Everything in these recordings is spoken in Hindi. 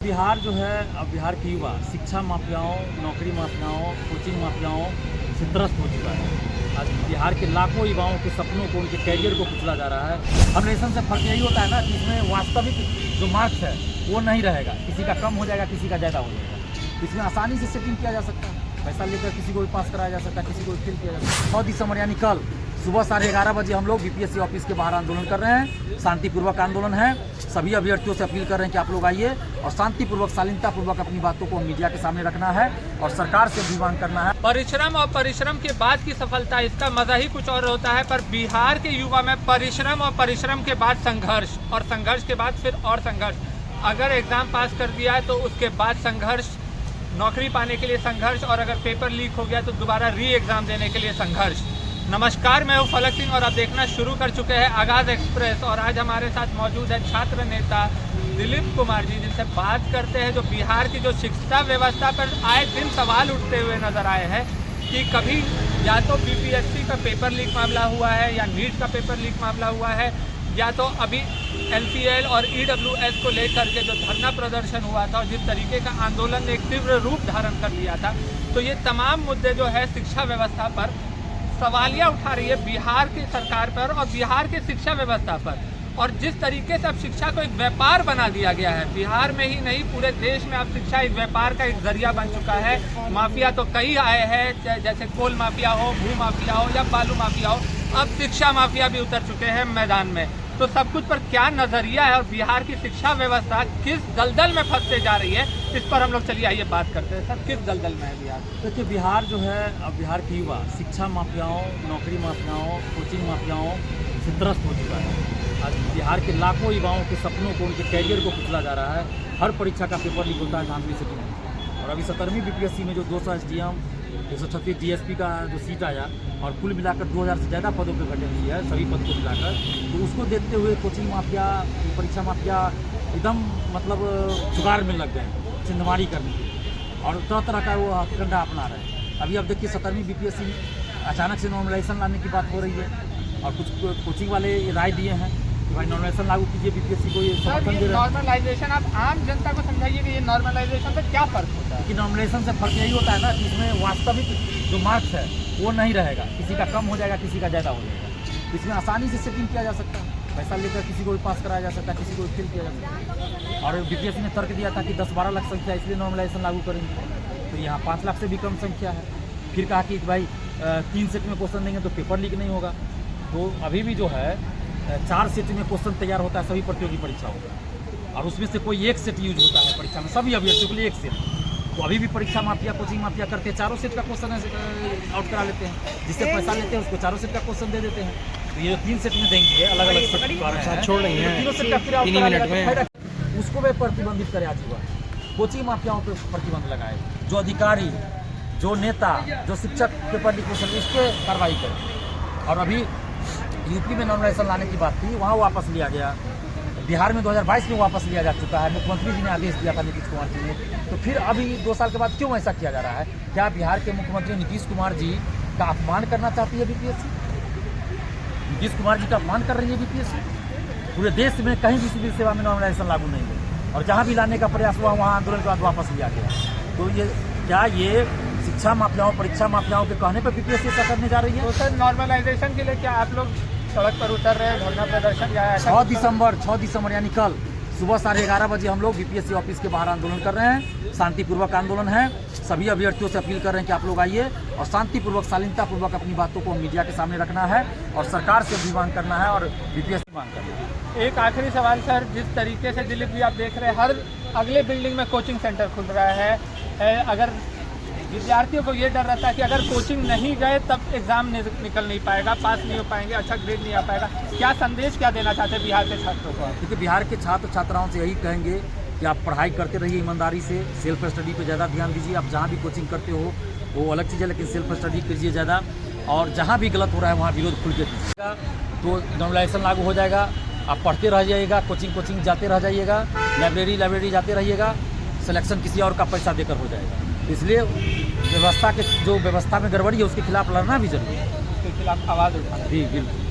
बिहार जो है, अब बिहार के युवा शिक्षा माफियाओं, नौकरी माफियाओं, कोचिंग माफियाओं से त्रस्त हो चुका है। आज बिहार के लाखों युवाओं के सपनों को, उनके कैरियर को कुचला जा रहा है। हम नेशन से फर्क यही होता है ना कि इसमें वास्तविक जो मार्क्स है वो नहीं रहेगा, किसी का कम हो जाएगा, किसी का ज़्यादा हो जाएगा। इसमें आसानी से सेटिंग किया जा सकता है, पैसा लेकर किसी को भी पास कराया जा सकता है, किसी को भी फेल किया जा सकता है। 6 दिसंबर यानी कल सुबह 11:30 बजे हम लोग बीपीएससी ऑफिस के बाहर आंदोलन कर रहे हैं। शांतिपूर्वक आंदोलन है। सभी अभ्यर्थियों से अपील कर रहे हैं कि आप लोग आइए और शांतिपूर्वक, शालीनतापूर्वक अपनी बातों को मीडिया के सामने रखना है और सरकार से भी मांग करना है। परिश्रम और परिश्रम के बाद की सफलता, इसका मजा ही कुछ और होता है। पर बिहार के युवा में परिश्रम और परिश्रम के बाद संघर्ष, और संघर्ष के बाद फिर और संघर्ष। अगर एग्जाम पास कर दिया है तो उसके बाद संघर्ष, नौकरी पाने के लिए संघर्ष, और अगर पेपर लीक हो गया तो दोबारा री एग्जाम देने के लिए संघर्ष। नमस्कार, मैं हूं फलक सिंह और आप देखना शुरू कर चुके हैं आगाज़ एक्सप्रेस। और आज हमारे साथ मौजूद है छात्र नेता दिलीप कुमार जी, जिनसे बात करते हैं जो बिहार की जो शिक्षा व्यवस्था पर आए दिन सवाल उठते हुए नजर आए हैं कि कभी या तो बीपीएससी का पेपर लीक मामला हुआ है, या नीट का पेपर लीक मामला हुआ है, या तो अभी एनसीएल और ईडब्ल्यूएस को लेकर के जो धरना प्रदर्शन हुआ था और जिस तरीके का आंदोलन ने एक तीव्र रूप धारण कर लिया था। तो ये तमाम मुद्दे जो है शिक्षा व्यवस्था पर सवालिया उठा रही है, बिहार की सरकार पर और बिहार की शिक्षा व्यवस्था पर। और जिस तरीके से अब शिक्षा को एक व्यापार बना दिया गया है, बिहार में ही नहीं पूरे देश में अब शिक्षा एक व्यापार का एक जरिया बन चुका है। माफिया तो कई आए हैं, जैसे कोल माफिया हो, भू माफिया हो या बालू माफिया हो, अब शिक्षा माफिया भी उतर चुके हैं मैदान में। तो सब कुछ पर क्या नजरिया है और बिहार की शिक्षा व्यवस्था किस दलदल में फंसते जा रही है, इस पर हम लोग चलिए आइए बात करते हैं। सर, किस दलदल में है बिहार? देखिए, बिहार जो है, अब बिहार के युवा शिक्षा माफियाओं, नौकरी माफियाओं, कोचिंग माफियाओं से त्रस्त हो चुका है। आज बिहार के लाखों युवाओं के सपनों को, उनके कैरियर को कुचला जा रहा है। हर परीक्षा का पेपर लीक होता है धांधली से में। और अभी 17वीं बीपीएससी में जो 200 एसडीएम, 236 डीएसपी का जो सीट आया और कुल मिलाकर 2000 से ज़्यादा पदों पर वैकेंसी है, सभी पद को मिलाकर, तो उसको देखते हुए कोचिंग माफिया, परीक्षा माफिया एकदम मतलब जुगाड़ में लग गए चिंधमारी करने की, और तरह तरह का वो हथकंडा अपना रहे हैं। अभी अब देखिए 17वीं बीपीएससी में अचानक से नॉर्मलाइजेशन लाने की बात हो रही है, और कुछ कोचिंग वाले राय दिए हैं कि भाई नॉर्मलाइजेशन लागू कीजिए, बीपीएससी को ये समर्थन दे रहे हैं। नॉर्मलाइजेशन, आप आम जनता को समझाइए कि ये नॉर्मलाइजेशन से क्या फर्क होता है? कि नॉर्मलाइजेशन से फर्क यही होता है ना कि इसमें वास्तविक जो मार्क्स है वो नहीं रहेगा, किसी का कम हो जाएगा, किसी का ज़्यादा हो जाएगा। इसमें आसानी से सेटिंग किया जा सकता है, पैसा लेकर किसी को भी पास कराया जा सकता है, किसी को भी फेल किया जा सकता है। और बीपीएससी ने तर्क दिया था कि 10-12 लाख संख्या इसलिए नॉर्मलाइजेशन लागू करेंगे, तो यहाँ 5 लाख से भी कम संख्या है। फिर कहा कि भाई 3 सेट में क्वेश्चन देंगे तो पेपर लीक नहीं होगा। तो अभी भी जो है 4 सेट में क्वेश्चन तैयार होता है सभी प्रतियोगी परीक्षाओं का, और उसमें से कोई एक सेट यूज होता है परीक्षा में, सभी अभ्यर्थियों के लिए एक सेट। तो अभी भी परीक्षा माफिया, कोचिंग माफिया करते हैं, 4 सेट का क्वेश्चन आउट करा लेते हैं, जिससे पैसा लेते हैं उसको 4 सेट का क्वेश्चन दे देते हैं। तो ये 3 सेट में देंगे, अलग अलग सेट छोड़ रही है, 3 सेट का फिर आउट करा लेते हैं। उसको भी प्रतिबंधित करे आज हुआ, कोचिंग माफियाओं पर प्रतिबंध लगाए, जो अधिकारी, जो नेता, जो शिक्षक पेपर लीक क्वेश्चन, इस पर कार्रवाई करें। और अभी यूपी में नॉर्मलाइजेशन लाने की बात थी, वहाँ वापस लिया गया। बिहार में 2022 में वापस लिया जा चुका है, मुख्यमंत्री जी ने आदेश दिया था नीतीश कुमार जी ने। तो फिर अभी 2 साल के बाद क्यों ऐसा किया जा रहा है? क्या बिहार के मुख्यमंत्री नीतीश कुमार जी का अपमान करना चाहती है बीपीएससी? नीतीश कुमार जी का अपमान कर रही है बीपीएससी? पूरे देश में कहीं भी सिविल सेवा में नॉर्मलाइजेशन लागू नहीं है, और जहाँ भी लाने का प्रयास हुआ वहाँ आंदोलन के बाद वापस लिया गया। तो ये शिक्षा माफियाओं, परीक्षा माफियाओं के कहने पर बीपीएससी ऐसा करने जा रही है? तो सर, नॉर्मलाइजेशन के लिए क्या आप लोग सड़क पर उतर रहे हैं, धरना प्रदर्शन या 6 दिसंबर यानी कल सुबह 11:30 बजे हम लोग बीपीएससी ऑफिस के बाहर आंदोलन कर रहे हैं। शांतिपूर्वक आंदोलन है। सभी अभ्यर्थियों से अपील कर रहे हैं कि आप लोग आइए और शांतिपूर्वक, शालीनतापूर्वक अपनी बातों को मीडिया के सामने रखना है और सरकार से भी मांग करना है और बीपीएससी मांग करना है। एक आखिरी सवाल सर, जिस तरीके से दिलीप जी आप देख रहे हैं, हर अगले बिल्डिंग में कोचिंग सेंटर खुल रहा है, अगर विद्यार्थियों को ये डर रहता है कि अगर कोचिंग नहीं गए तब एग्जाम निकल नहीं पाएगा, पास नहीं हो पाएंगे, अच्छा ग्रेड नहीं आ पाएगा, क्या संदेश क्या देना चाहते हैं बिहार के छात्रों को? क्योंकि बिहार के छात्र छात्राओं से यही कहेंगे कि आप पढ़ाई करते रहिए ईमानदारी से, सेल्फ स्टडी पे ज़्यादा ध्यान दीजिए। आप जहाँ भी कोचिंग करते हो वो अलग चीज़ है, लेकिन सेल्फ स्टडी कीजिए ज़्यादा, और जहाँ भी गलत हो रहा है वहाँ विरोध खुल के दीजिएगा, तो नॉर्मलाइजेशन लागू हो जाएगा। आप पढ़ते रह जाइएगा, कोचिंग जाते रह जाइएगा, लाइब्रेरी जाते रहिएगा, सिलेक्शन किसी और का पैसा देकर हो जाएगा। इसलिए व्यवस्था में गड़बड़ी है, उसके खिलाफ लड़ना भी जरूरी है, उसके खिलाफ आवाज़ उठाना। जी बिल्कुल।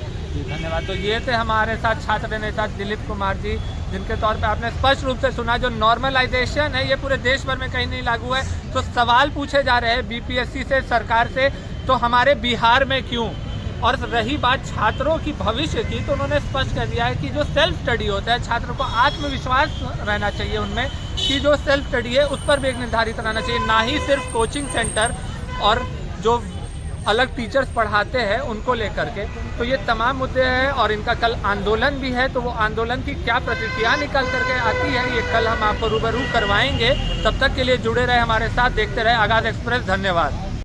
धन्यवाद। तो ये थे हमारे साथ छात्र नेता दिलीप कुमार जी, जिनके तौर पे आपने स्पष्ट रूप से सुना, जो नॉर्मलाइजेशन है ये पूरे देश भर में कहीं नहीं लागू है। तो सवाल पूछे जा रहे हैं बीपीएससी से, सरकार से, तो हमारे बिहार में क्यों? और रही बात छात्रों की भविष्य की, तो उन्होंने स्पष्ट कर दिया है कि जो सेल्फ स्टडी होता है, छात्रों को आत्मविश्वास रहना चाहिए उनमें कि जो सेल्फ स्टडी है उस पर भी एक निर्धारित रहना चाहिए, ना ही सिर्फ कोचिंग सेंटर और जो अलग टीचर्स पढ़ाते हैं उनको लेकर के। तो ये तमाम मुद्दे हैं और इनका कल आंदोलन भी है, तो वो आंदोलन की क्या प्रतिक्रिया निकल करके आती है ये कल हम आपको रूबरू करवाएंगे। तब तक के लिए जुड़े रहे हमारे साथ, देखते रहे आगाज़ एक्सप्रेस। धन्यवाद।